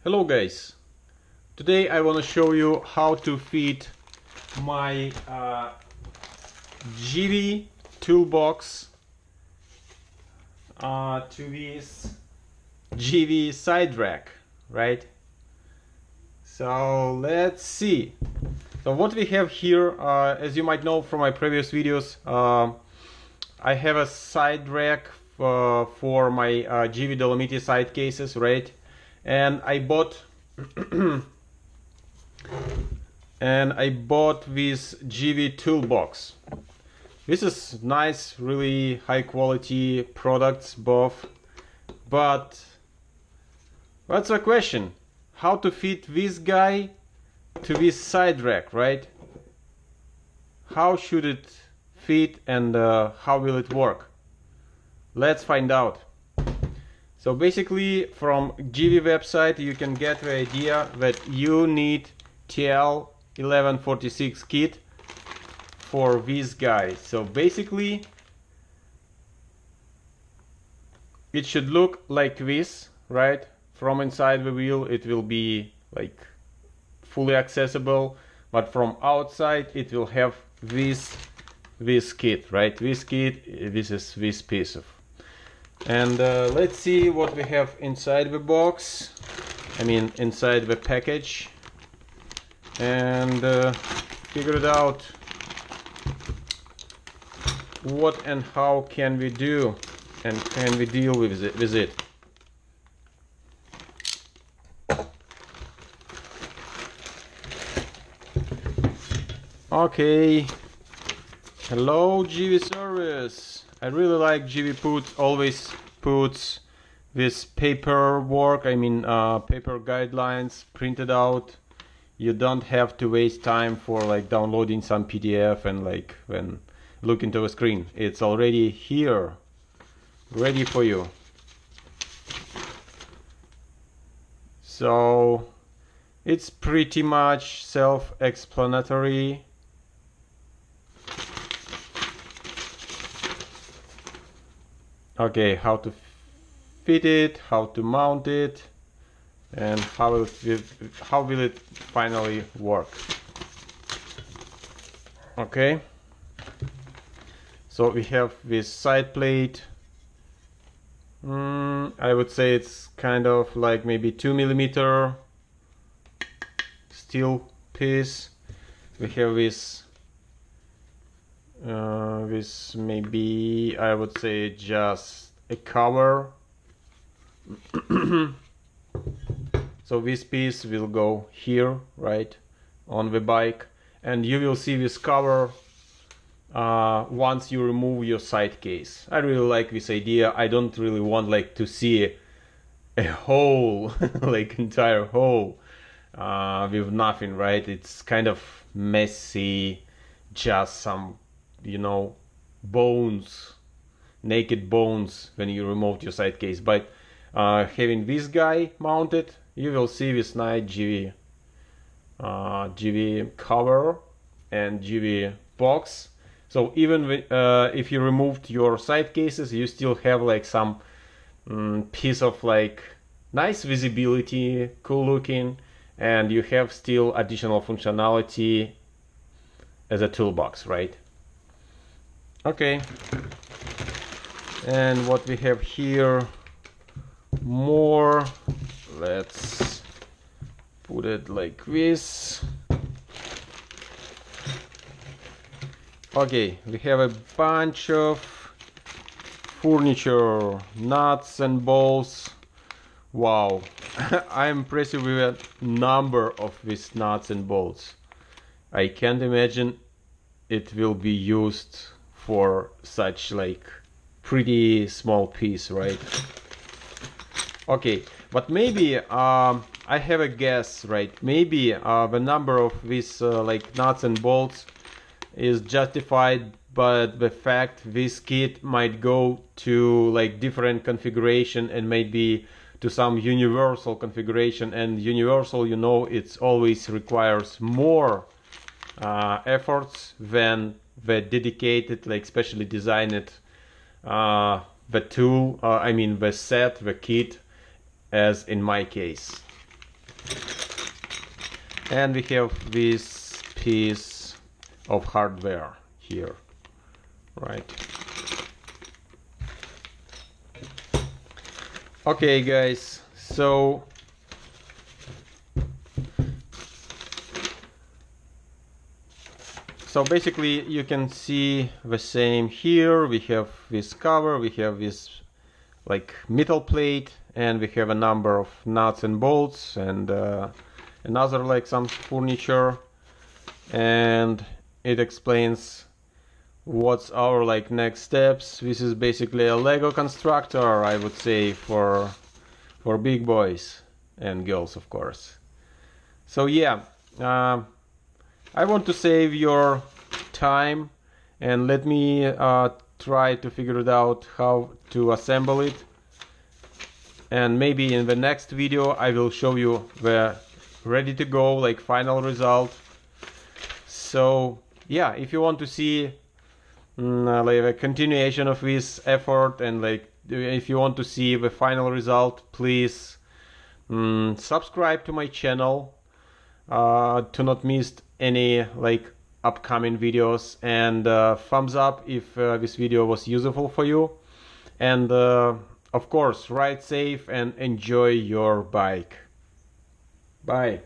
Hello guys, today I want to show you how to fit my Givi toolbox to this Givi side rack, right? So let's see. So what we have here, as you might know from my previous videos, I have a side rack for my Givi Dolomiti side cases, right? And I bought this Givi toolbox. This is nice, really high quality products both, but what's the question? How to fit this guy to this side rack, right? How should it fit and how will it work? Let's find out. So basically from Givi website you can get the idea that you need TL1146 kit for this guy. So basically it should look like this, right? From inside the wheel it will be like fully accessible, but from outside it will have this kit, right? This kit, this is this piece of. And let's see what we have inside the box, I mean inside the package, and figure it out what and how can we do and can we deal with it. Okay, hello Givi service. I really like Givi always puts this paperwork, I mean paper guidelines printed out. You don't have to waste time for like downloading some PDF and like when look into the screen. It's already here, ready for you. So it's pretty much self-explanatory. Okay, how to fit it, how to mount it, and how will it finally work. Okay, so we have this side plate. I would say it's kind of like maybe 2mm steel piece. We have this maybe I would say just a cover. So this piece will go here, right, on the bike, and you will see this cover once you remove your side case. I really like this idea. I don't really want like to see a hole, like entire hole with nothing, right? It's kind of messy, just some, you know, bones, naked bones when you removed your side case. But having this guy mounted, you will see this nice Givi cover and Givi box. So even if you removed your side cases, you still have like some piece of like nice visibility, cool looking, and you have still additional functionality as a toolbox, right? Okay, and what we have here more, let's put it like this. Okay, we have a bunch of furniture, nuts and bolts. Wow, I'm impressed with the number of these nuts and bolts. I can't imagine it will be used for such like pretty small piece, right? Okay, but maybe I have a guess, right? Maybe the number of these like nuts and bolts is justified by the fact this kit might go to like different configuration and maybe to some universal configuration, and universal, you know, it's always requires more efforts than the dedicated, like specially designed the tool, I mean the set, the kit, as in my case. And we have this piece of hardware here, right? Okay guys, so basically you can see the same here. We have this cover, we have this like metal plate, and we have a number of nuts and bolts, and another like some furniture, and it explains what's our like next steps. This is basically a Lego constructor, I would say, for big boys and girls, of course. So yeah, I want to save your time, and let me try to figure it out how to assemble it, and maybe in the next video I will show you the ready to go like final result. So yeah, if you want to see like a continuation of this effort, and like if you want to see the final result, please subscribe to my channel to not miss any like upcoming videos, and thumbs up if this video was useful for you, and of course ride safe and enjoy your bike. Bye.